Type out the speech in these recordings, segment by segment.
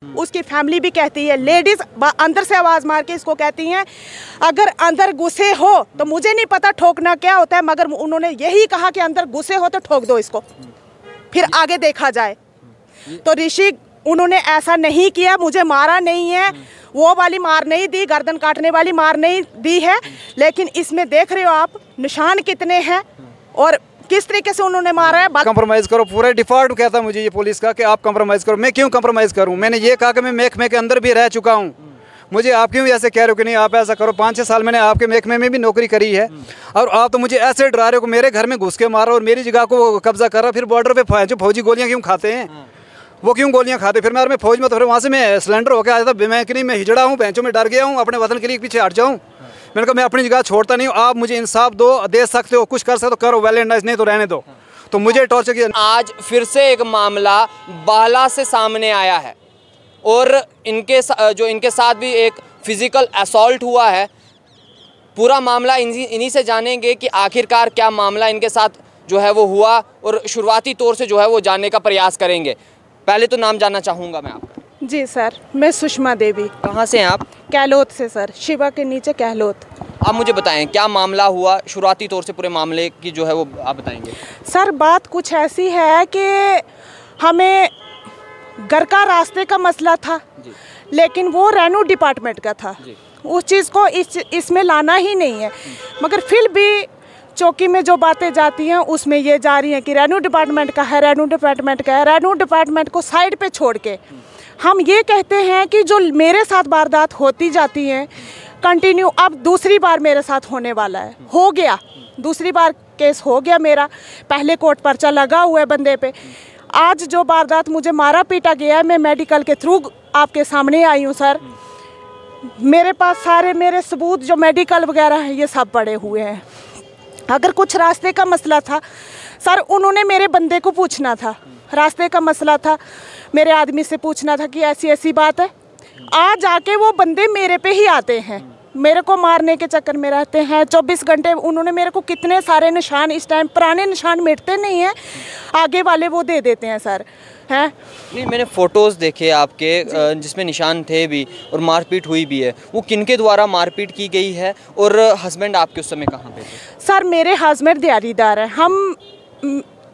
उसकी फैमिली भी कहती है, लेडीज अंदर से आवाज मार के इसको कहती हैं अगर अंदर घुसे हो तो मुझे नहीं पता ठोकना क्या होता है, मगर उन्होंने यही कहा कि अंदर घुसे हो तो ठोक दो इसको, फिर आगे देखा जाए। तो ऋषि उन्होंने ऐसा नहीं किया, मुझे मारा नहीं है, वो वाली मार नहीं दी, गर्दन काटने वाली मार नहीं दी है, लेकिन इसमें देख रहे हो आप निशान कितने हैं और किस तरीके से उन्होंने मारा है। कंप्रोमाइज़ करो, पूरे डिफॉल्ट कहता मुझे ये पुलिस का कि आप कंप्रोमाइज़ करो। मैं क्यों कंप्रोमाइज़ करूं? मैंने ये कहा कि मैं महकमे के अंदर भी रह चुका हूं, मुझे आप क्यों ऐसे कह रहे हो कि नहीं आप ऐसा करो? 5-6 साल मैंने आपके महकमे में भी नौकरी करी है और आप तो मुझे ऐसे डरा रहे हो कि मेरे घर में घुस के मारा और मेरी जगह को कब्जा कर रहा। फिर बॉर्डर पे जो फौजी गोलियाँ क्यों खाते हैं, वो क्यों गोलियाँ खाते? फिर मैं फौज में तो फिर वहाँ से मैं सिलेंडर होकर आया था, मैं कि नहीं मैं हिजड़ा हूँ, बेंचों में डर गया हूँ, अपने वतन के लिए पीछे हट जाऊँ। मैंने कहा मैं अपनी जगह छोड़ता नहीं हूँ, आप मुझे इंसाफ दे सकते हो, कुछ कर सकते हो करो, वेल एंड नाइस, नहीं तो रहने दो। तो मुझे टॉर्चर किया। आज फिर से एक मामला बाला से सामने आया है और इनके साथ भी एक फिजिकल असॉल्ट हुआ है। पूरा मामला इन्हीं से जानेंगे कि आखिरकार क्या मामला इनके साथ जो है वो हुआ और शुरुआती तौर से जो है वो जानने का प्रयास करेंगे। पहले तो नाम जानना चाहूँगा मैं आपका। जी सर, मैं सुषमा देवी। कहाँ से हैं आप? कहलोत से सर, शिवा के नीचे कहलोत। आप मुझे बताएं क्या मामला हुआ, शुरुआती तौर से पूरे मामले की जो है वो आप बताएंगे। सर बात कुछ ऐसी है कि हमें घर का रास्ते का मसला था, लेकिन वो रेवेन्यू डिपार्टमेंट का था, उस चीज़ को इसमें लाना ही नहीं है, मगर फिर भी चौकी में जो बातें जाती हैं उसमें ये जा रही हैं कि रेवेन्यू डिपार्टमेंट का है, रेवेन्यू डिपार्टमेंट का है। रेवेन्यू डिपार्टमेंट को साइड पे छोड़ के हम ये कहते हैं कि जो मेरे साथ वारदात होती जाती हैं कंटिन्यू, अब दूसरी बार मेरे साथ होने वाला है, हो गया दूसरी बार केस हो गया मेरा, पहले कोर्ट पर्चा लगा हुआ है बंदे पे। आज जो वारदात मुझे मारा पीटा गया है, मैं मेडिकल के थ्रू आपके सामने आई हूँ सर, मेरे पास सारे मेरे सबूत जो मेडिकल वगैरह है ये सब पड़े हुए हैं। अगर कुछ रास्ते का मसला था सर, उन्होंने मेरे बंदे को पूछना था, रास्ते का मसला था मेरे आदमी से पूछना था कि ऐसी ऐसी बात है। आज आके वो बंदे मेरे पे ही आते हैं, मेरे को मारने के चक्कर में रहते हैं। 24 घंटे उन्होंने मेरे को कितने सारे निशान, इस टाइम पुराने निशान मिटते नहीं हैं, आगे वाले वो दे देते हैं सर। हैं नहीं, मैंने फ़ोटोज़ देखे आपके जिसमें निशान थे भी और मारपीट हुई भी है। वो किनके द्वारा मारपीट की गई है और हस्बैंड आपके उस समय कहाँ पे थे? सर मेरे हस्बैंड दिहाड़ीदार हैं, हम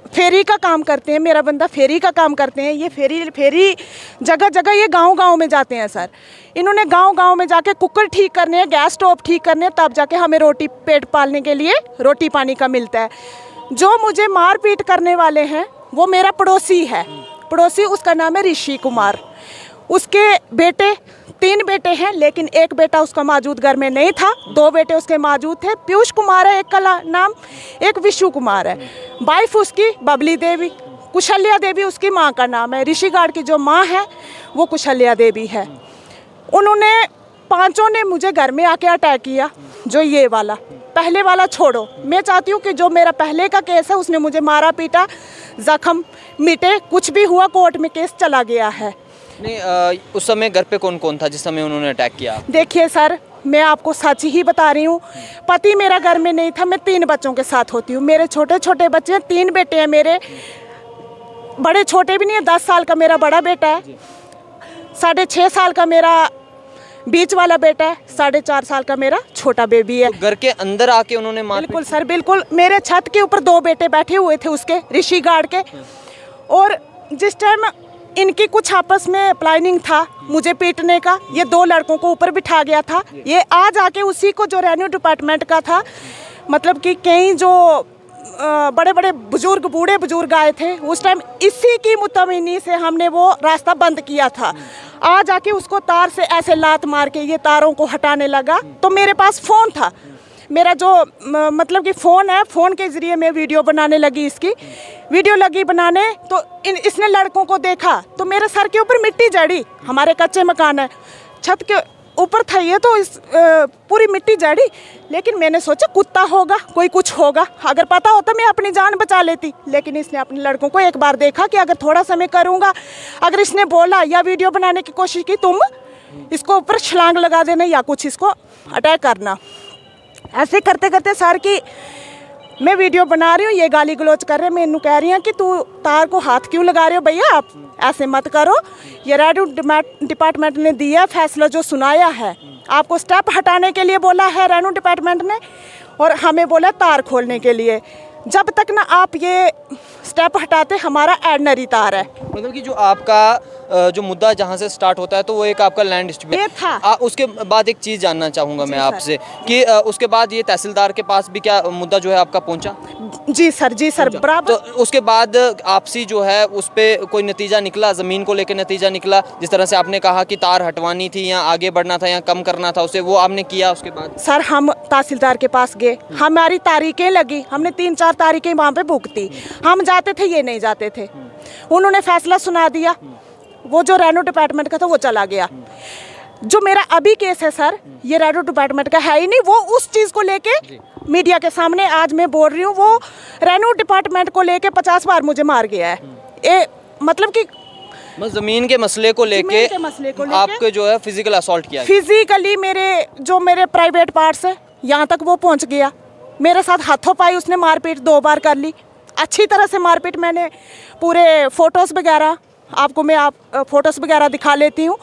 फेरी का काम करते हैं, मेरा बंदा फेरी का काम करते हैं। ये फेरी जगह जगह ये गांव में जाते हैं सर। इन्होंने गांव में जाके कुकर ठीक करने हैं, गैस स्टोव ठीक करने हैं, तब जाके हमें रोटी पेट पालने के लिए रोटी पानी का मिलता है। जो मुझे मारपीट करने वाले हैं वो मेरा पड़ोसी है, पड़ोसी उसका नाम है ऋषि कुमार। उसके बेटे 3 बेटे हैं, लेकिन एक बेटा उसका मौजूद घर में नहीं था, 2 बेटे उसके मौजूद थे। पीयूष कुमार है एक का नाम, एक विशु कुमार है। वाइफ उसकी बबली देवी, कुशल्या देवी उसकी माँ का नाम है। ऋषि गार्ड की जो माँ है वो कुशल्या देवी है। उन्होंने 5 ने मुझे घर में आके अटैक किया। जो ये वाला पहले वाला छोड़ो, मैं चाहती हूँ कि जो मेरा पहले का केस है उसने मुझे मारा पीटा, जख्म मिटे, कुछ भी हुआ, कोर्ट में केस चला गया है। नहीं, उस समय घर पे कौन कौन था जिस समय उन्होंने अटैक किया? देखिए सर, मैं आपको सच ही बता रही हूँ, पति मेरा घर में नहीं था, मैं 3 बच्चों के साथ होती हूँ। मेरे छोटे छोटे बच्चे हैं, 3 बेटे हैं मेरे, बड़े छोटे भी नहीं है। 10 साल का मेरा बड़ा बेटा है, 6.5 साल का मेरा बीच वाला बेटा है, 4.5 साल का मेरा छोटा बेबी है। तो घर के अंदर आके उन्होंने मार? बिल्कुल सर, बिल्कुल। मेरे छत के ऊपर 2 बेटे बैठे हुए थे उसके, ऋषि गार्ड के, और जिस टाइम इनकी कुछ आपस में प्लानिंग था मुझे पीटने का, ये 2 लड़कों को ऊपर बिठा गया था। ये आज आके उसी को जो रेवेन्यू डिपार्टमेंट का था, मतलब कि कई जो बड़े बड़े बुजुर्ग, बूढ़े बुजुर्ग आए थे उस टाइम, इसी की मुतमिनी से हमने वो रास्ता बंद किया था। आज आके उसको तार से ऐसे लात मार के ये तारों को हटाने लगा। तो मेरे पास फ़ोन था, मेरा जो मतलब कि फ़ोन है, फ़ोन के ज़रिए मैं वीडियो बनाने लगी, इसकी वीडियो लगी बनाने। तो इसने लड़कों को देखा तो मेरे सर के ऊपर मिट्टी जड़ी, हमारे कच्चे मकान है, छत के ऊपर था ये, तो इस पूरी मिट्टी जड़ी। लेकिन मैंने सोचा कुत्ता होगा, कोई कुछ होगा, अगर पता होता मैं अपनी जान बचा लेती। लेकिन इसने अपने लड़कों को एक बार देखा कि अगर थोड़ा सा मैं करूँगा, अगर इसने बोला या वीडियो बनाने की कोशिश की, तुम इसको ऊपर छलांग लगा देना या कुछ इसको अटैक करना। ऐसे करते करते सर की मैं वीडियो बना रही हूँ, ये गाली गलौज कर रहे हैं। मैं इन्हों कह रही हूँ कि तू तार को हाथ क्यों लगा रहे हो भैया, आप ऐसे मत करो। ये रेवेन्यू डिपार्टमेंट ने दिया फैसला जो सुनाया है, आपको स्टेप हटाने के लिए बोला है रेवेन्यू डिपार्टमेंट ने, और हमें बोला तार खोलने के लिए। जब तक ना आप ये स्टेप हटाते, हमारा एडनरी तार है। मतलब कि जो आपका जो मुद्दा जहाँ से स्टार्ट होता है तो वो एक आपका लैंड डिस्ट्रीब्यूट ये था। उसके बाद एक चीज़ जानना चाहूँगा मैं आपसे कि उसके बाद ये तहसीलदार के पास भी क्या मुद्दा जो है आपका पहुँचा? जी सर बराबर। तो उसके बाद आपसी जो है उस पर कोई नतीजा निकला, ज़मीन को लेकर नतीजा निकला? जिस तरह से आपने कहा कि तार हटवानी थी या आगे बढ़ना था या कम करना था उसे, वो आपने किया उसके बाद? सर हम तहसीलदार के पास गए, हमारी तारीखें लगी, हमने 3-4 तारीखें वहाँ पे भुगती। हम जाते थे, ये नहीं जाते थे। उन्होंने फैसला सुना दिया, वो जो रेवेन्यू डिपार्टमेंट का था वो चला गया। जो मेरा अभी केस है सर, ये रेवेन्यू डिपार्टमेंट का है ही नहीं। वो उस चीज़ को लेके मीडिया के सामने आज मैं बोल रही हूँ, वो रेवेन्यू डिपार्टमेंट को लेके 50 बार मुझे मार गया है। मतलब कि ज़मीन के मसले को लेके आपके जो है फिजिकल असॉल्ट किया? फिजिकली मेरे प्राइवेट पार्ट्स है यहाँ तक वो पहुँच गया। मेरे साथ हाथों पाई उसने मारपीट 2 बार कर ली, अच्छी तरह से मारपीट। मैंने पूरे फ़ोटोज़ वगैरह आपको फ़ोटोज़ वगैरह दिखा लेती हूँ।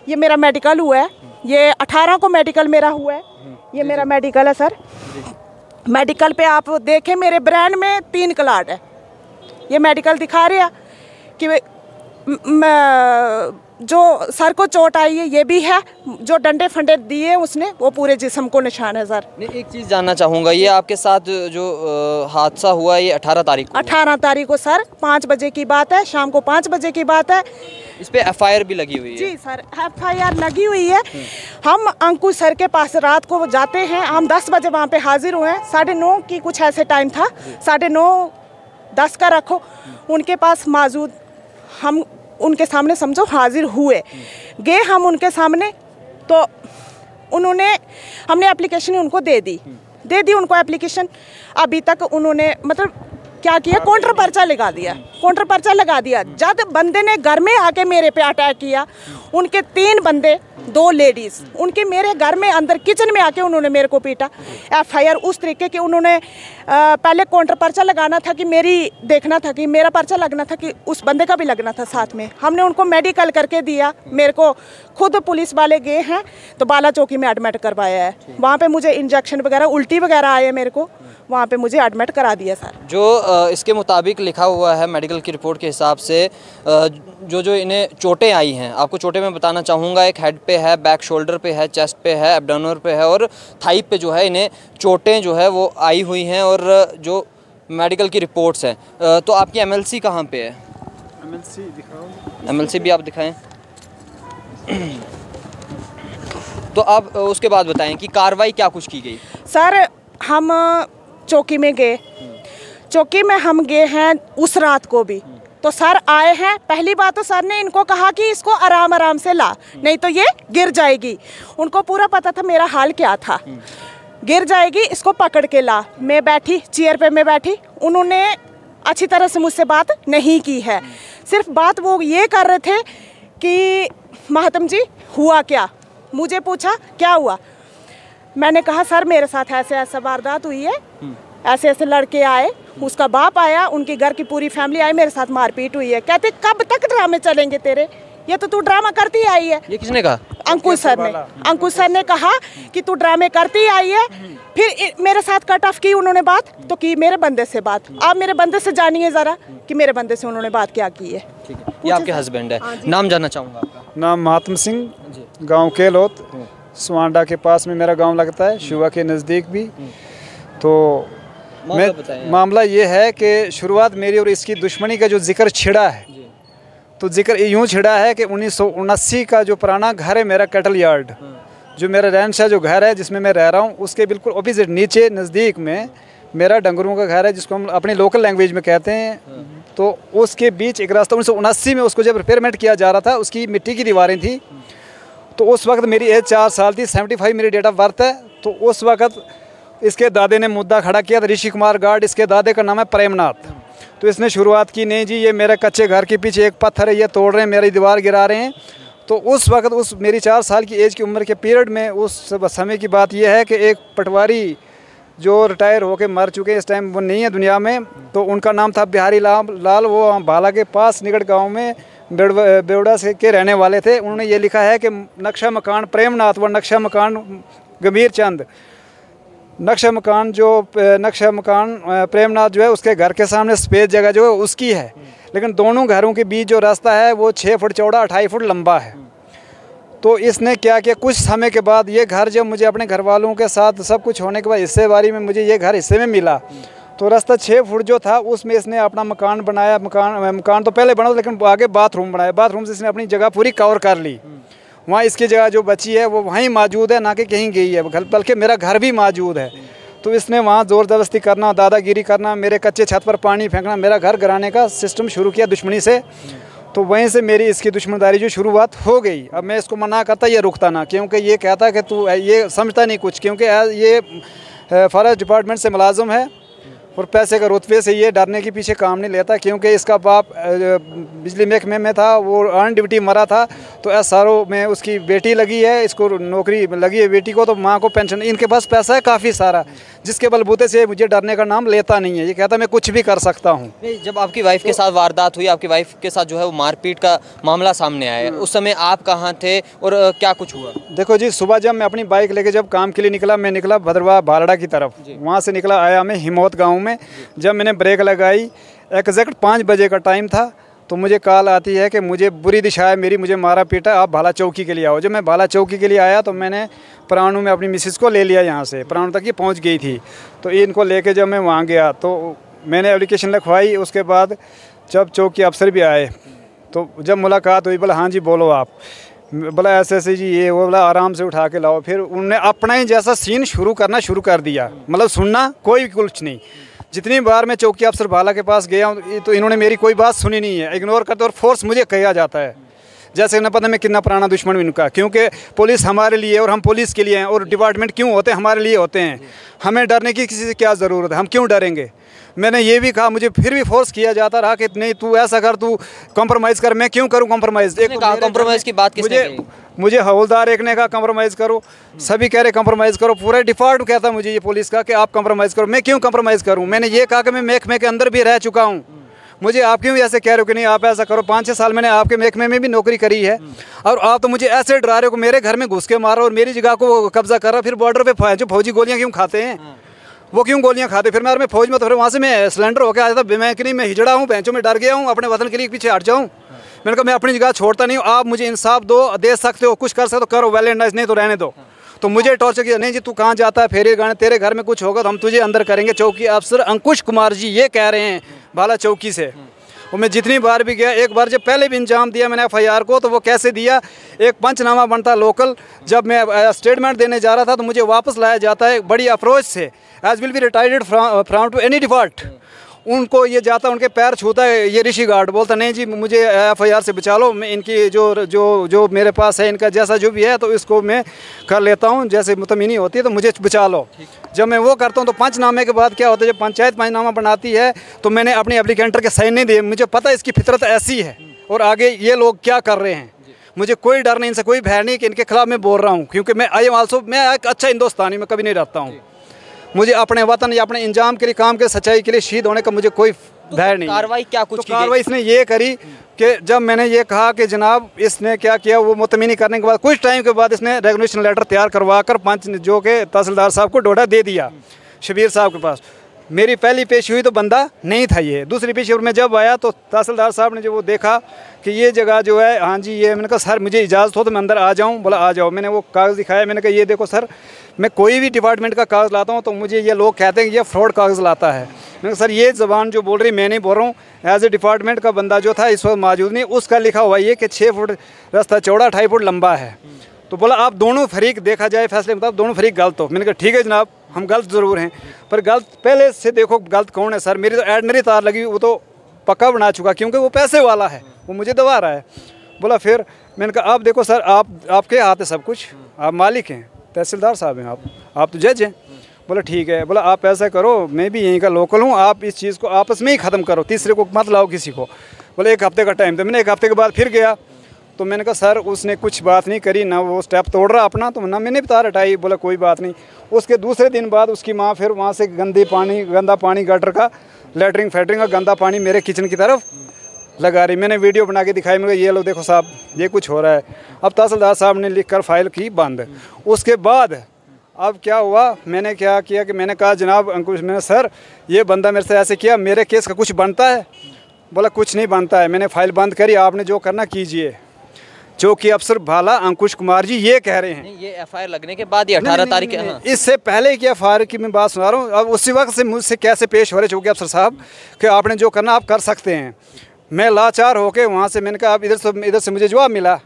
ये मेरा मेडिकल हुआ है, ये 18 को मेडिकल मेरा हुआ है, ये मेरा मेडिकल है सर। मेडिकल पे आप देखें मेरे ब्रेन में 3 क्लॉट है। ये मेडिकल दिखा रहे हैं कि जो सर को चोट आई है ये भी है, जो डंडे फंडे दिए उसने वो पूरे जिस्म को निशान है सर। नहीं, एक चीज़ जानना चाहूँगा, ये आपके साथ जो हादसा हुआ ये 18 तारीख को? 18 तारीख को सर 5 बजे की बात है, शाम को 5 बजे की बात है। इस पे FIR भी लगी हुई है? जी सर FIR लगी हुई है। हम अंकुश सर के पास रात को जाते हैं, हम 10 बजे वहाँ पे हाजिर हुए हैं। 9:30 की कुछ ऐसे टाइम था, 9:30 10 का रखो, उनके पास मौजूद। हम उनके सामने समझो हाजिर हुए, गए हम उनके सामने, तो हमने एप्लीकेशन उनको दे दी उनको एप्लीकेशन। अभी तक उन्होंने मतलब क्या किया, काउंटर पर्चा लगा दिया। जब बंदे ने घर में आके मेरे पे अटैक किया, उनके 3 बंदे 2 लेडीज़ उनके मेरे घर में अंदर किचन में आके उन्होंने मेरे को पीटा। FIR उस तरीके के उन्होंने पहले काउंटर पर्चा लगाना था कि देखना था कि मेरा पर्चा लगना था कि उस बंदे का भी लगना था साथ में। हमने उनको मेडिकल करके दिया, मेरे को खुद पुलिस वाले गए हैं तो बाला चौकी में एडमिट करवाया है। वहाँ पे मुझे इंजेक्शन वगैरह उल्टी वगैरह आए, मेरे को वहाँ पे मुझे एडमिट करा दिया सर। जो इसके मुताबिक लिखा हुआ है मेडिकल की रिपोर्ट के हिसाब से, जो इन्हें चोटें आई हैं, आपको चोटें मैं बताना चाहूँगा, एक हेड पे है, बैक शोल्डर पे है, चेस्ट पे है, एब्डोमिनल पे है और थाई पे जो है इन्हें चोटें जो है वो आई हुई हैं। और जो मेडिकल की रिपोर्ट्स हैं, तो आपकी MLC कहाँ पे है? MLC दिखाओ। MLC भी आप दिखाएं। तो आप उसके बाद बताएं कि कार्रवाई क्या कुछ की गई? सर हम चौकी में हम गए हैं उस रात को भी, तो सर आए हैं। पहली बात तो सर ने इनको कहा कि इसको आराम आराम से ला, नहीं तो ये गिर जाएगी। उनको पूरा पता था मेरा हाल क्या था, गिर जाएगी, इसको पकड़ के ला। मैं बैठी चेयर पे, मैं बैठी, उन्होंने अच्छी तरह से मुझसे बात नहीं की है। सिर्फ बात वो ये कर रहे थे कि महतम जी हुआ क्या, मुझे पूछा क्या हुआ। मैंने कहा सर मेरे साथ ऐसे ऐसा वारदात हुई है, ऐसे ऐसे लड़के आए, उसका बाप आया, उनके घर की पूरी फैमिली आई, मेरे साथ मारपीट हुई है। कहते कब तक ड्रामे चलेंगे तेरे, ये तो तू ड्रामा करती आई है। ये किसने कहा? अंकुश सर ने कहा कि तू ड्रामे करती आई है। फिर मेरे साथ कट ऑफ की उन्होंने बात, तो की मेरे बंदे से बात। आप मेरे बंदे से जानिए ज़रा कि मेरे बंदे से उन्होंने बात क्या की है। ठीक है, ये आपके हस्बैंड है, नाम जानना चाहूँगा आपका? नाम महात्म सिंह, गाँव केलोत, स्वांडा के पास में मेरा गांव लगता है, शुआ के नज़दीक भी। तो मामला ये है कि शुरुआत मेरी और इसकी दुश्मनी का जो जिक्र छिड़ा है, तो जिक्र यूँ छिड़ा है कि 1979 का जो पुराना घर है मेरा कैटल यार्ड, जो मेरा रहन सहन जो घर है जिसमें मैं रह रहा हूँ, उसके बिल्कुल ऑपोजिट नीचे नज़दीक में मेरा डंगरों का घर है, जिसको हम अपनी लोकल लैंग्वेज में कहते हैं। तो उसके बीच एक रास्ता 1979 में उसको जब रिपेयरमेंट किया जा रहा था, उसकी मिट्टी की दीवारें थी। तो उस वक्त मेरी एज 4 साल थी, 75 मेरी डेट ऑफ बर्थ है। तो उस वक्त इसके दादे ने मुद्दा खड़ा किया था, ऋषि कुमार गार्ड, इसके दादे का नाम है प्रेमनाथ। तो इसने शुरुआत की, नहीं जी ये मेरे कच्चे घर के पीछे एक पत्थर है, ये तोड़ रहे हैं, मेरी दीवार गिरा रहे हैं। तो उस वक्त उस मेरी 4 साल की एज की उम्र के पीरियड में उस समय की बात यह है कि एक पटवारी जो रिटायर होके मर चुके हैं, इस टाइम वो नहीं है दुनिया में, तो उनका नाम था बिहारी लाल। वो भाला के पास निकट गांव में बेवड़ा से के रहने वाले थे। उन्होंने ये लिखा है कि नक्शा मकान प्रेमनाथ व नक्शा मकान गंभीर चंद, नक्शा मकान प्रेमनाथ जो है उसके घर के सामने सफ़ेद जगह जो है उसकी है, लेकिन दोनों घरों के बीच जो रास्ता है वो 6 फुट चौड़ा 28 फुट लंबा है। तो इसने क्या किया, कुछ समय के बाद ये घर जब मुझे अपने घर वालों के साथ सब कुछ होने के बाद हिस्सेवारी में मुझे ये घर हिस्से में मिला, तो रास्ता 6 फुट जो था उसमें इसने अपना मकान बनाया। मकान तो पहले बना लेकिन आगे बाथरूम बनाया। बाथरूम से इसने अपनी जगह पूरी कवर कर ली। वहाँ इसकी जगह जो बची है वो वहीं मौजूद है, ना कि कहीं गई है, बल्कि मेरा घर भी मौजूद है। तो इसने वहाँ ज़ोर ज़बरदस्ती करना, दादागिरी करना, मेरे कच्चे छत पर पानी फेंकना, मेरा घर गिराने का सिस्टम शुरू किया दुश्मनी से। तो वहीं से मेरी इसकी दुश्मनदारी जो शुरुआत हो गई। अब मैं इसको मना करता, ये रुकता ना, क्योंकि ये कहता कि तू ये समझता नहीं कुछ, क्योंकि ये फॉरेस्ट डिपार्टमेंट से मुलाजिम है और पैसे का रुतबे से ये डरने के पीछे काम नहीं लेता। क्योंकि इसका बाप बिजली महकमे में था, वो ऑन ड्यूटी मरा था, तो SRO में उसकी बेटी लगी है, इसको नौकरी लगी है बेटी को, तो माँ को पेंशन। इनके पास पैसा है काफ़ी सारा, जिसके बलबूते से मुझे डरने का नाम लेता नहीं है। ये कहता मैं कुछ भी कर सकता हूँ। जब आपकी वाइफ के साथ वारदात हुई, आपकी वाइफ के साथ जो है वो मारपीट का मामला सामने आया, उस समय आप कहाँ थे और क्या कुछ हुआ? देखो जी, सुबह जब मैं अपनी बाइक लेके जब काम के लिए निकला, मैं निकला भद्रवाह भालड़ा की तरफ, वहाँ से निकला आया मैं हिमौत गाँव में। जब मैंने ब्रेक लगाई, एग्जैक्ट 5 बजे का टाइम था, तो मुझे कॉल आती है कि मुझे बुरी दिशा है मेरी, मुझे मारा पीटा, आप भाला चौकी के लिए आओ। जब मैं भाला चौकी के लिए आया तो मैंने प्राणु में अपनी मिसिस को ले लिया, यहाँ से प्राणु तक ये पहुँच गई थी। तो इनको लेके जब मैं वहाँ गया तो मैंने एप्लीकेशन लिखवाई। उसके बाद जब चौकी अफसर भी आए तो जब मुलाकात हुई, बोला हाँ जी बोलो आप, बोला ऐसे जी ये वो, बोला आराम से उठा के लाओ। फिर उन्होंने अपना ही जैसा सीन शुरू करना शुरू कर दिया, मतलब सुनना कोई कुछ नहीं। जितनी बार मैं चौकी अफसर भाला के पास गया हूँ तो इन्होंने मेरी कोई बात सुनी नहीं है, इग्नोर करते और फोर्स मुझे किया जाता है। जैसे न पता मैं कितना पुराना दुश्मन हूँ इनका, क्योंकि पुलिस हमारे लिए और हम पुलिस के लिए हैं, और डिपार्टमेंट क्यों होते हैं, हमारे लिए होते हैं। हमें डरने की किसी से क्या ज़रूरत है, हम क्यों डरेंगे। मैंने ये भी कहा, मुझे फिर भी फोर्स किया जाता रहा कि नहीं तू ऐसा कर, तू कॉम्प्रोमाइज़ कर। मैं क्यों करूँ कॉम्प्रोमाइज़? कॉम्प्रोमाइज़ की बात किसने कही? मुझे हवलदार एक ने कहा कॉम्प्रोमाइज़ करो, सभी कह रहे कॉम्प्रोमाइज़ करो, पूरा डिपार्टमेंट कहता मुझे ये पुलिस का कि आप कॉम्प्रोमाइज़ करो। मैं क्यों कॉम्प्रोमाइज़ करूँ? मैंने ये कहा कि मैं महकमे के अंदर भी रह चुका हूँ, मुझे आप क्यों ऐसे कह रहे हो कि नहीं आप ऐसा करो। 5-6 साल मैंने आपके महकमे में भी नौकरी करी है, और आप तो मुझे ऐसे डरा रहे हो कि मेरे घर में घुस के मारो और मेरी जगह को कब्जा कर रहा। फिर बॉर्डर पे जो फौजी गोलियाँ क्यों खाते हैं, वो क्यों गोलियाँ खाते? फिर मैं फौज में, तो फिर वहाँ से मैं सिलेंडर होकर आया था। मैं कि नहीं मैं हिजड़ा हूँ, बेंचों में डर गया हूँ, अपने वतन के लिए पीछे हट जाऊँ। मैंने कहा मैं अपनी जगह छोड़ता नहीं हूँ, आप मुझे इंसाफ दे सकते हो, कुछ कर सकते हो करो, वेल एंड नाइस, नहीं तो रहने दो। तो मुझे टॉर्चर किया, नहीं जी तू कहाँ जाता है, फेरे गाने, तेरे घर में कुछ होगा तो हम तुझे अंदर करेंगे। चौकी अफसर अंकुश कुमार जी ये कह रहे हैं भाला चौकी से। और मैं जितनी बार भी गया, एक बार जब पहले भी इंजाम दिया मैंने FIR को, तो वो कैसे दिया, एक पंचनामा बनता लोकल। जब मैं स्टेटमेंट देने जा रहा था तो मुझे वापस लाया जाता है बड़ी अप्रोच से, as will be retired from to any default. उनको ये जाता, उनके पैर छूता है ये ऋषि गार्ड, बोलता नहीं जी मुझे FIR से बचा लो, मैं इनकी जो मेरे पास है इनका जैसा जो भी है तो इसको मैं कर लेता हूँ, जैसे मुतमिनी होती है तो मुझे बचा लो। जब मैं वो करता हूँ तो पंचनामे के बाद क्या होता है, जब पंचायत पंचनामा बनाती है तो मैंने अपने एप्लीकेंटर के साइन नहीं दिए। मुझे पता है इसकी फितरत ऐसी है और आगे ये लोग क्या कर रहे हैं। मुझे कोई डर नहीं, इनसे कोई भय नहीं कि इनके खिलाफ मैं बोल रहा हूँ, क्योंकि मैं एक अच्छा हिंदुस्तानी मैं कभी नहीं रहता हूँ। मुझे अपने वतन या अपने इंजाम के लिए, काम के सच्चाई के लिए शहीद होने का मुझे कोई भय नहीं। कार्रवाई क्या कुछ तो कार्रवाई इसने ये करी कि जब मैंने ये कहा कि जनाब इसने क्या किया, वो मुतमिनी करने के बाद कुछ टाइम के बाद इसने रेगुलेशन लेटर तैयार करवा कर पंच जो कि तहसीलदार साहब को डोडा दे दिया, शबीर साहब के पास। मेरी पहली पेशी हुई तो बंदा नहीं था ये। दूसरी पेशी में जब आया तो तहसीलदार साहब ने जो वो देखा कि ये जगह जो है, हाँ जी ये, मैंने कहा सर मुझे इजाज़त हो तो मैं अंदर आ जाऊँ। बोला आ जाओ। मैंने वो कागज़ दिखाया, मैंने कहा ये देखो सर, मैं कोई भी डिपार्टमेंट का कागज़ लाता हूँ तो मुझे ये लोग कहते हैं कि ये फ्रॉड कागज़ लाता है। मैंने कहा सर ये ज़बान जो बोल रही मैं नहीं बोल रहा हूँ, एज ए डिपार्टमेंट का बंदा जो था इस वक्त मौजूद नहीं, उसका लिखा हुआ ये कि 6 फुट रास्ता चौड़ा 28 फुट लंबा है। तो बोला आप दोनों फरीक देखा जाए फैसले मुताबिक दोनों फरीक गलत हो। मैंने कहा ठीक है जनाब, हम गलत ज़रूर हैं, पर गलत पहले से देखो गलत कौन है। सर मेरी तो एडनरी तार लगी, वो तो पक्का बना चुका, क्योंकि वो पैसे वाला है, वो मुझे दबा रहा है। बोला फिर मैंने कहा आप देखो सर, आपके हाथ है सब कुछ, आप मालिक हैं, तहसीलदार साहब हैं, आप तो जज हैं। बोला ठीक है। बोला आप ऐसा करो, मैं भी यहीं का लोकल हूँ, आप इस चीज़ को आपस में ही ख़त्म करो, तीसरे को मत लाओ किसी को। बोले 1 हफ्ते का टाइम था। मैंने 1 हफ्ते के बाद फिर गया तो मैंने कहा सर उसने कुछ बात नहीं करी, ना वो स्टेप तोड़ रहा अपना, तो ना मैंने भी तार हटाई। बोला कोई बात नहीं। उसके दूसरे दिन बाद उसकी माँ फिर वहाँ से गंदा पानी गटर का लेटरिंग फैटरिंग का गंदा पानी मेरे किचन की तरफ लगा रही। मैंने वीडियो बना के दिखाई, मैंने ये लो देखो साहब ये कुछ हो रहा है। अब तहसीलदार साहब ने लिख कर फाइल की बंद। उसके बाद अब क्या हुआ, मैंने क्या किया कि मैंने कहा जनाब अंकुश, मैंने सर ये बंदा मेरे से ऐसे किया, मेरे केस का कुछ बनता है? बोला कुछ नहीं बनता है। मैंने फाइल बंद करी, आपने जो करना कीजिए। चौकी अफसर भाला अंकुश कुमार जी ये कह रहे हैं। नहीं, ये एफआईआर लगने के बाद ही 18 तारीख है। हाँ। इससे पहले की एफआईआर की मैं बात सुना रहा हूँ। अब उसी वक्त से मुझसे कैसे पेश हो रहे चौकी अफसर साहब कि आपने जो करना आप कर सकते हैं। मैं लाचार होके वहाँ से मैंने कहा अब इधर से मुझे जवाब मिला।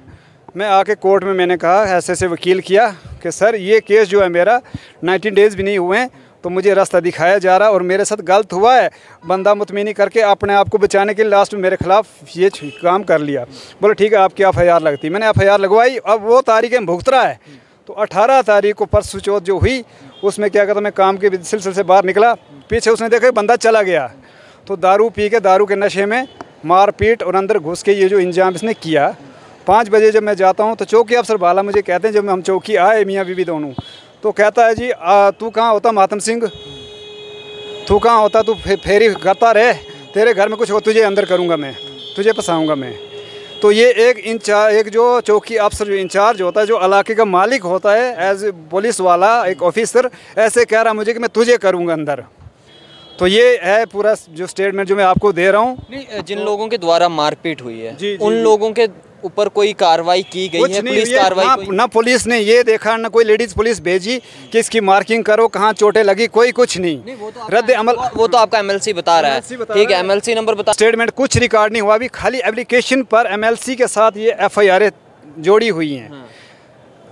मैं आके कोर्ट में मैंने कहा ऐसे वकील किया कि सर ये केस जो है मेरा 19 डेज़ भी नहीं हुए हैं, तो मुझे रास्ता दिखाया जा रहा है और मेरे साथ गलत हुआ है। बंदा मुतमिनी करके अपने आप को बचाने के लिए लास्ट में मेरे ख़िलाफ़ ये काम कर लिया। बोले ठीक है आपकी एफआईआर लगती। मैंने एफआईआर लगवाई। अब वो तारीखें भुगत रहा है। तो 18 तारीख को परसों चौथ जो हुई उसमें क्या कहता, मैं काम के सिलसिले से बाहर निकला, पीछे उसने देखा बंदा चला गया। तो दारू पी के दारू के नशे में मारपीट और अंदर घुस के ये जो इंजाम इसने किया। 5 बजे जब मैं जाता हूँ तो चौकी अफसर भाला मुझे कहते हैं, जब हम चौकी आए मियाँ बीवी दोनों, तो कहता है जी तू कहाँ होता मातम सिंह, तू कहाँ होता, तू फेरी करता रहे, तेरे घर में कुछ हो तुझे अंदर करूँगा मैं, तुझे फंसाऊँगा मैं। तो ये एक जो चौकी अफसर जो इंचार्ज होता है, जो इलाके का मालिक होता है, एज पुलिस वाला एक ऑफिसर, ऐसे कह रहा मुझे कि मैं तुझे करूँगा अंदर। तो ये है पूरा जो स्टेटमेंट जो मैं आपको दे रहा हूँ। नहीं, जिन लोगों के द्वारा मारपीट हुई है जी, उन लोगों के ऊपर कोई कार्रवाई की गई है? पुलिस कार्रवाई ना पुलिस ने ये देखा, ना कोई लेडीज पुलिस भेजी कि इसकी मार्किंग करो कहाँ चोटें लगी, कोई कुछ नहीं। रद्द अमल वो तो आपका एमएलसी बता रहा है। ठीक है, एमएलसी नंबर बता। स्टेटमेंट कुछ रिकॉर्ड नहीं हुआ अभी, खाली एप्लीकेशन पर एमएलसी के साथ ये एफआईआर जोड़ी हुई हैं।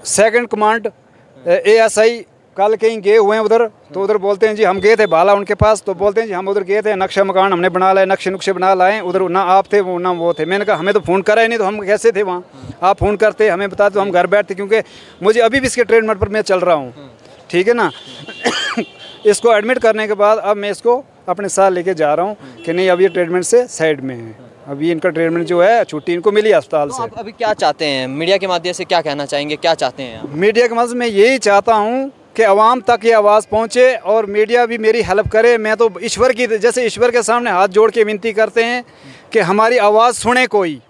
सेकंड कमांड एएसआई कल कहीं गए हुए हैं उधर, तो उधर बोलते हैं जी हम गए थे भाला उनके पास, तो बोलते हैं जी हम उधर गए थे, नक्शा मकान हमने बना लाए, नक्शे नुक्शे बना लाए, उधर ना आप थे वो ना वो थे। मैंने कहा हमें तो फ़ोन करा ही नहीं, तो हम कैसे थे वहाँ? आप फ़ोन करते हमें बताते तो हम घर बैठते, क्योंकि मुझे अभी भी इसके ट्रीटमेंट पर मैं चल रहा हूँ। ठीक है ना। इसको एडमिट करने के बाद अब मैं इसको अपने साथ लेके जा रहा हूँ कि नहीं अब ये ट्रीटमेंट से साइड में है, अभी इनका ट्रीटमेंट जो है छुट्टी इनको मिली अस्पताल से। अभी क्या चाहते हैं, मीडिया के माध्यम से क्या कहना चाहेंगे, क्या चाहते हैं आप? मीडिया के माध्यम से मैं यही चाहता हूँ कि आवाम तक ये आवाज़ पहुँचे और मीडिया भी मेरी हेल्प करे। मैं तो ईश्वर की जैसे ईश्वर के सामने हाथ जोड़ के विनती करते हैं कि हमारी आवाज़ सुने कोई।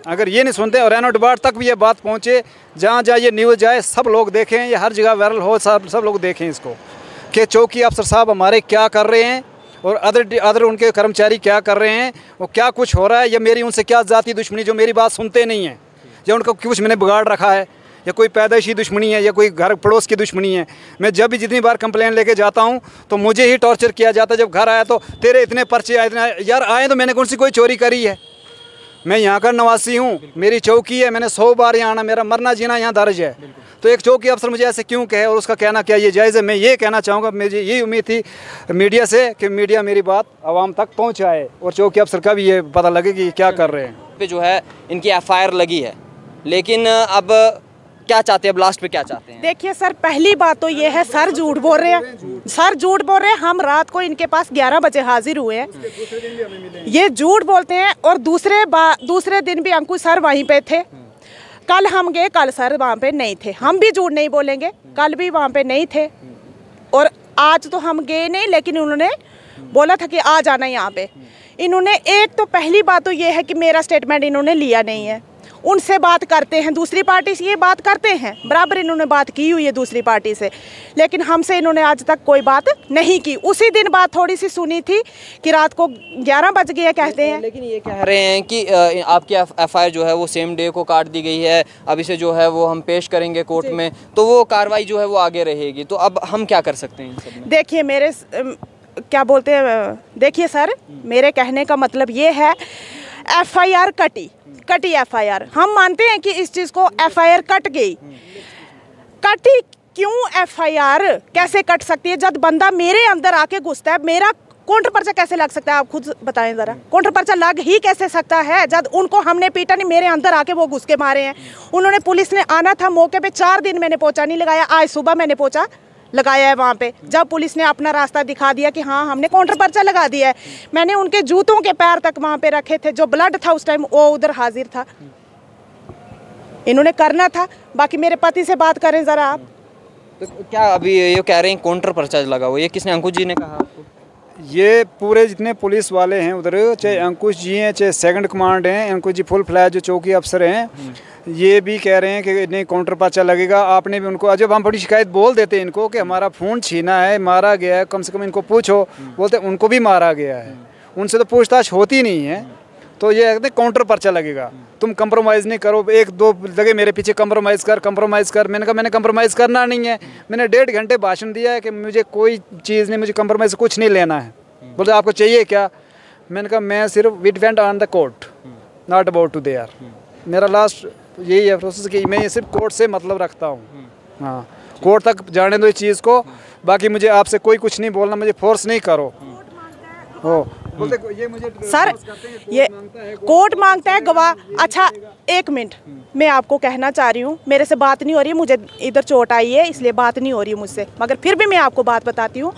अगर ये नहीं सुनते और रेनो डिपार्ट तक भी ये बात पहुँचे, जहाँ जहाँ ये न्यूज़ जाए सब लोग देखें, ये हर जगह वायरल हो, सब लोग देखें इसको कि चौकी अफसर साहब हमारे क्या कर रहे हैं और अदर उनके कर्मचारी क्या कर रहे हैं, वो क्या कुछ हो रहा है, या मेरी उनसे क्या ज़ाती दुश्मनी जो मेरी बात सुनते नहीं हैं, या उनका कुछ मैंने बिगाड़ रखा है, या कोई पैदाइशी दुश्मनी है, या कोई घर पड़ोस की दुश्मनी है। मैं जब भी जितनी बार कंप्लेन लेके जाता हूँ तो मुझे ही टॉर्चर किया जाता है। जब घर आया तो तेरे इतने पर्चे आए, इतने यार आए तो मैंने कौन सी कोई चोरी करी है? मैं यहाँ का निवासी हूँ, मेरी चौकी है, मैंने 100 बार यहाँ आना, मेरा मरना जीना यहाँ दर्ज है। तो एक चौकी अफसर मुझे ऐसे क्यों कहे और उसका कहना क्या ये जायज़ है? मैं ये कहना चाहूँगा, मुझे यही उम्मीद थी मीडिया से कि मीडिया मेरी बात आवाम तक पहुँचाए और चौकी अफसर का भी ये पता लगे कि क्या कर रहे हैं। पे जो है इनकी एफआईआर लगी है, लेकिन अब क्या चाहते हैं, अब लास्ट पे क्या चाहते हैं? देखिए सर, पहली बात तो ये है सर झूठ बोल रहे हैं, सर झूठ बोल रहे हैं। हम रात को इनके पास 11 बजे हाजिर हुए हैं, ये झूठ बोलते हैं। और दूसरे दिन भी अंकुश सर वहीं पे थे। कल हम गए, कल सर वहाँ पे नहीं थे। हम भी झूठ नहीं बोलेंगे, कल भी वहाँ पे नहीं थे और आज तो हम गए नहीं, लेकिन उन्होंने बोला था कि आ जाना यहाँ पे। इन्होंने एक तो पहली बात तो ये है कि मेरा स्टेटमेंट इन्होंने लिया नहीं है। उनसे बात करते हैं, दूसरी पार्टी से ये बात करते हैं, बराबर इन्होंने बात की हुई है दूसरी पार्टी से, लेकिन हमसे इन्होंने आज तक कोई बात नहीं की। उसी दिन बात थोड़ी सी सुनी थी कि रात को 11 बज गए कहते हैं। लेकिन ये कह रहे हैं कि आपकी एफआईआर जो है वो सेम डे को काट दी गई है, अब इसे जो है वो हम पेश करेंगे कोर्ट में, तो वो कार्रवाई जो है वो आगे रहेगी। तो अब हम क्या कर सकते हैं इन सब में? देखिए मेरे क्या बोलते हैं, देखिए सर मेरे कहने का मतलब ये है, एफआईआर कटी एफआईआर। हम मानते हैं कि इस चीज़ को एफआईआर कट गई, कटी क्यों एफआईआर कैसे कट सकती है जब बंदा मेरे अंदर आके घुसता है? मेरा काउंटर पर्चा कैसे लग सकता है, आप खुद बताएं ज़रा। काउंटर पर्चा लग ही कैसे सकता है जब उनको हमने पीटा नहीं, मेरे अंदर आके वो घुस के मारे हैं। उन्होंने, पुलिस ने आना था मौके पे, 4 दिन मैंने पोछा नहीं लगाया, आज सुबह मैंने पोछा लगाया है वहाँ पे। जब पुलिस ने अपना रास्ता दिखा दिया कि हाँ हमने काउंटर पर्चा लगा दिया है, मैंने उनके जूतों के पैर तक वहाँ पे रखे थे, जो ब्लड था उस टाइम वो उधर हाजिर था। इन्होंने करना था। बाकी मेरे पति से बात करें ज़रा आप। तो क्या अभी ये कह रहे हैं काउंटर पर्चा लगा हुआ, ये किसने, अंकुश जी ने कहा आपको? ये पूरे जितने पुलिस वाले हैं उधर, चाहे अंकुश जी हैं चाहे सेकंड कमांड हैं, अंकुश जी फुल फ्लैज जो चौकी अफसर हैं, ये भी कह रहे हैं कि नहीं काउंटर पर्चा लगेगा। आपने भी उनको, जब हम बड़ी शिकायत बोल देते हैं इनको कि हमारा फ़ोन छीना है, मारा गया है, कम से कम इनको पूछो, बोलते उनको भी मारा गया है, उनसे तो पूछताछ होती नहीं है। तो ये कहते काउंटर पर्चा लगेगा, तुम कंप्रोमाइज़ नहीं करो। एक दो जगह मेरे पीछे कंप्रोमाइज़ कर। मैंने कहा मैंने कंप्रोमाइज़ करना नहीं है। मैंने 1.5 घंटे भाषण दिया है कि मुझे कोई चीज़ नहीं, मुझे कंप्रोमाइज़ कुछ नहीं लेना है। बोलते आपको चाहिए क्या? मैंने कहा मैं सिर्फ with went on the court, not about to there. मेरा लास्ट यही है प्रोसेस कि मैं ये सिर्फ कोर्ट से मतलब रखता हूँ। हाँ, कोर्ट तक जाने दो इस चीज़ को, बाकी मुझे आपसे कोई कुछ नहीं बोलना, मुझे फोर्स नहीं करो। हो बोलते ये मुझे सर, ये कोर्ट मांगता है गवाह। अच्छा 1 मिनट, मैं आपको कहना चाह रही हूँ, मेरे से बात नहीं हो रही, मुझे इधर चोट आई है इसलिए बात नहीं हो रही मुझसे, मगर फिर भी मैं आपको बात बताती हूँ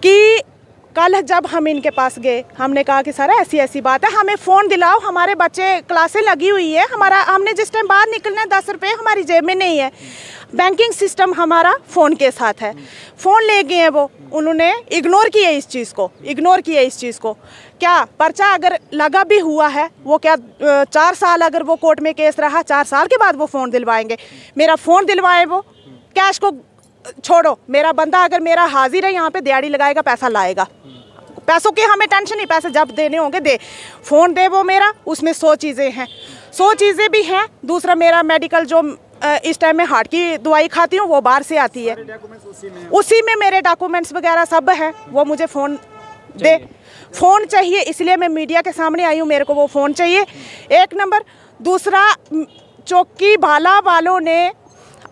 कि कल जब हम इनके पास गए, हमने कहा कि सर ऐसी ऐसी बात है, हमें फ़ोन दिलाओ, हमारे बच्चे क्लासें लगी हुई है, हमारा हमने जिस टाइम बाहर निकलना है 10 रुपये हमारी जेब में नहीं है, बैंकिंग सिस्टम हमारा फ़ोन के साथ है। फ़ोन ले गए हैं वो, उन्होंने इग्नोर किया इस चीज़ को। क्या पर्चा अगर लगा भी हुआ है, वो क्या 4 साल अगर वो कोर्ट में केस रहा, 4 साल के बाद वो फ़ोन दिलवाएंगे? मेरा फ़ोन दिलवाए वो, कैश को छोड़ो, मेरा बंदा अगर मेरा हाजिर है यहाँ पे, दिहाड़ी लगाएगा, पैसा लाएगा। पैसों की हमें टेंशन नहीं, पैसे जब देने होंगे दे, फ़ोन दे वो मेरा, उसमें 100 चीज़ें हैं, 100 चीज़ें भी हैं। दूसरा मेरा मेडिकल जो इस टाइम में हार्ट की दवाई खाती हूँ वो बाहर से आती है, उसी में मेरे डॉक्यूमेंट्स वगैरह सब हैं। वो मुझे फ़ोन दे, फ़ोन चाहिए, इसलिए मैं मीडिया के सामने आई हूँ, मेरे को वो फ़ोन चाहिए, 1 नंबर। दूसरा, चौकी भाला वालों ने,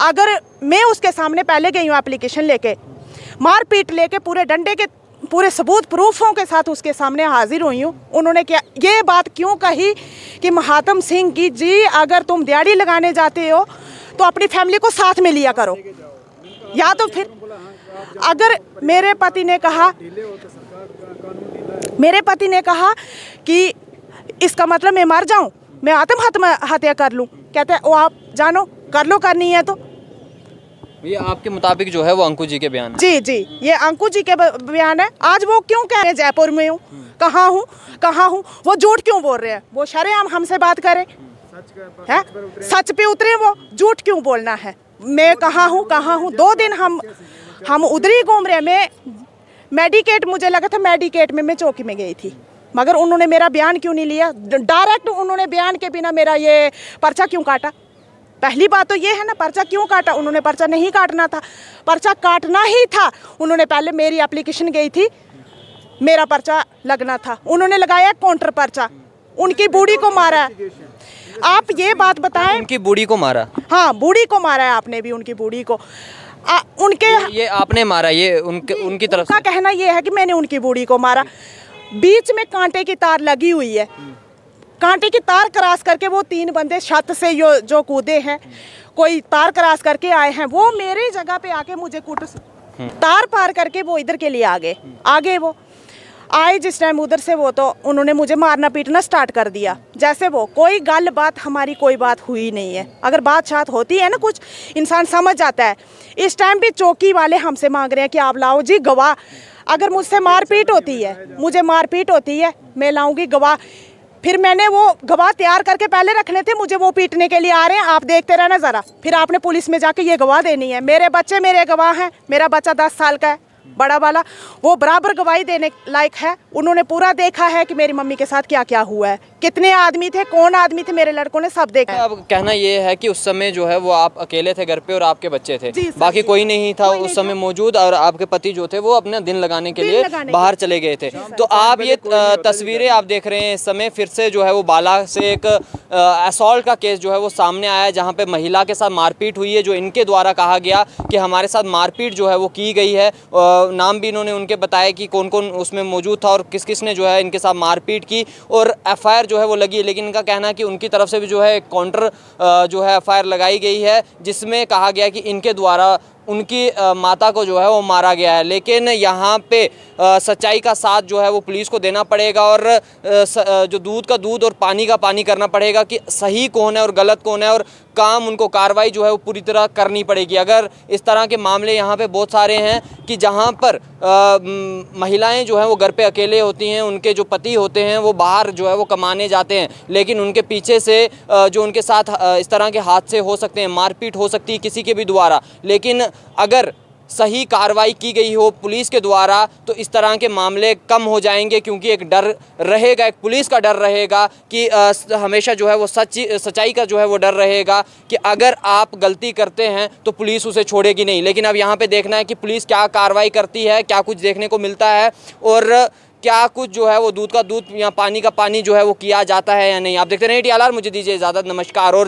अगर मैं उसके सामने पहले गई हूँ एप्लीकेशन लेके, मारपीट लेके, पूरे डंडे के पूरे सबूत प्रूफों के साथ उसके सामने हाजिर हुई हूँ। उन्होंने क्या ये बात क्यों कही कि महात्म सिंह की जी अगर तुम दिहाड़ी लगाने जाते हो तो अपनी फैमिली को साथ में लिया करो, या तो फिर अगर मेरे पति ने कहा कि इसका मतलब मैं मर जाऊं, मैं आत्महत्या कर लूं, कहते हैं वो आप जानो कर लो, करनी है तो। ये आपके मुताबिक जो है वो अंकुश जी के बयान है? जी, ये अंकुश जी के बयान है। आज वो क्यों कह रहे हैं जयपुर में हूँ, कहाँ हूँ, वो झूठ क्यों बोल रहे हैं? वो शरेआम हमसे बात करें, है सच पे उतरे, वो झूठ क्यों बोलना है? मैं कहाँ हूँ 2 दिन हम उधर ही घूम रहे हैं। मैं मेडिकेट, मुझे लगा था मेडिकेट में मैं चौकी में गई थी, मगर उन्होंने मेरा बयान क्यों नहीं लिया? डायरेक्ट उन्होंने बयान के बिना मेरा ये पर्चा क्यों काटा? पहली बात तो ये है ना, पर्चा क्यों काटा? उन्होंने पर्चा नहीं काटना था, पर्चा काटना ही था। उन्होंने पहले मेरी एप्लीकेशन गई थी, मेरा पर्चा लगना था, उन्होंने लगाया काउंटर पर्चा, उनकी बूढ़ी को मारा है। आप ये बात बताएं, उनकी बूढ़ी को मारा? हाँ, बूढ़ी को मारा है आपने भी, उनकी बूढ़ी को। उनके ये आपने मारा, ये उनकी तरफ का कहना ये है कि मैंने उनकी बूढ़ी को मारा। बीच में कांटे की तार लगी हुई है, कांटे की तार क्रॉस करके वो 3 बंदे छत से जो कूदे हैं, कोई तार क्रॉस करके आए हैं, वो मेरी जगह पे आके मुझे तार पार करके वो इधर के लिए आगे वो आए। जिस टाइम उधर से वो, तो उन्होंने मुझे मारना पीटना स्टार्ट कर दिया। जैसे वो कोई गल बात, हमारी कोई बात हुई नहीं है। अगर बात शात होती है ना, कुछ इंसान समझ जाता है। इस टाइम भी चौकी वाले हमसे मांग रहे हैं कि आप लाओ जी गवाह। अगर मुझसे मारपीट होती है, मैं लाऊंगी गवाह। फिर मैंने वो गवाह तैयार करके पहले रखने थे, मुझे वो पीटने के लिए आ रहे हैं, आप देखते रहना ज़रा। फिर आपने पुलिस में जाके ये गवाह देनी है। मेरे बच्चे मेरे गवाह हैं, मेरा बच्चा 10 साल का है, बड़ा वाला, वो बराबर गवाही देने लायक है। उन्होंने पूरा देखा है कि मेरी मम्मी के साथ क्या क्या हुआ है, कितने आदमी थे, कौन आदमी थे, मेरे लड़कों ने सब देखा है। अब कहना ये है कि उस समय जो है वो आप अकेले थे घर पे और आपके बच्चे थे, बाकी कोई नहीं था उस समय मौजूद, और आपके पति जो थे वो अपने दिन लगाने के लिए बाहर चले गए थे। तो आप ये तस्वीरें आप देख रहे हैं, इस समय फिर से जो है वो बाला से एक असॉल्ट का केस जो है वो सामने आया है, जहाँ पे महिला के साथ मारपीट हुई है, जो इनके द्वारा कहा गया कि हमारे साथ मारपीट जो है वो की गई है। नाम भी इन्होंने उनके बताया कि कौन कौन उसमें मौजूद था और किस किस ने जो है इनके साथ मारपीट की, और एफआईआर जो है वो लगी है। लेकिन इनका कहना है कि उनकी तरफ से भी जो है काउंटर जो है एफआईआर लगाई गई है, जिसमें कहा गया कि इनके द्वारा उनकी माता को जो है वो मारा गया है। लेकिन यहाँ पे सच्चाई का साथ जो है वो पुलिस को देना पड़ेगा और जो दूध का दूध और पानी का पानी करना पड़ेगा कि सही कौन है और गलत कौन है, और काम उनको कार्रवाई जो है वो पूरी तरह करनी पड़ेगी। अगर इस तरह के मामले यहाँ पे बहुत सारे हैं कि जहाँ पर महिलाएं जो हैं वो घर पे अकेले होती हैं, उनके जो पति होते हैं वो बाहर जो है वो कमाने जाते हैं, लेकिन उनके पीछे से जो उनके साथ इस तरह के हादसे हो सकते हैं, मारपीट हो सकती है किसी के भी द्वारा। लेकिन अगर सही कार्रवाई की गई हो पुलिस के द्वारा तो इस तरह के मामले कम हो जाएंगे, क्योंकि एक डर रहेगा, एक पुलिस का डर रहेगा कि हमेशा जो है वो सच्चाई का जो है वो डर रहेगा कि अगर आप गलती करते हैं तो पुलिस उसे छोड़ेगी नहीं। लेकिन अब यहाँ पे देखना है कि पुलिस क्या कार्रवाई करती है, क्या कुछ देखने को मिलता है और क्या कुछ जो है वो दूध का दूध या पानी का पानी जो है वो किया जाता है या नहीं। आप देखते रहिए TLR, मुझे दीजिए इजाज़त, नमस्कार। और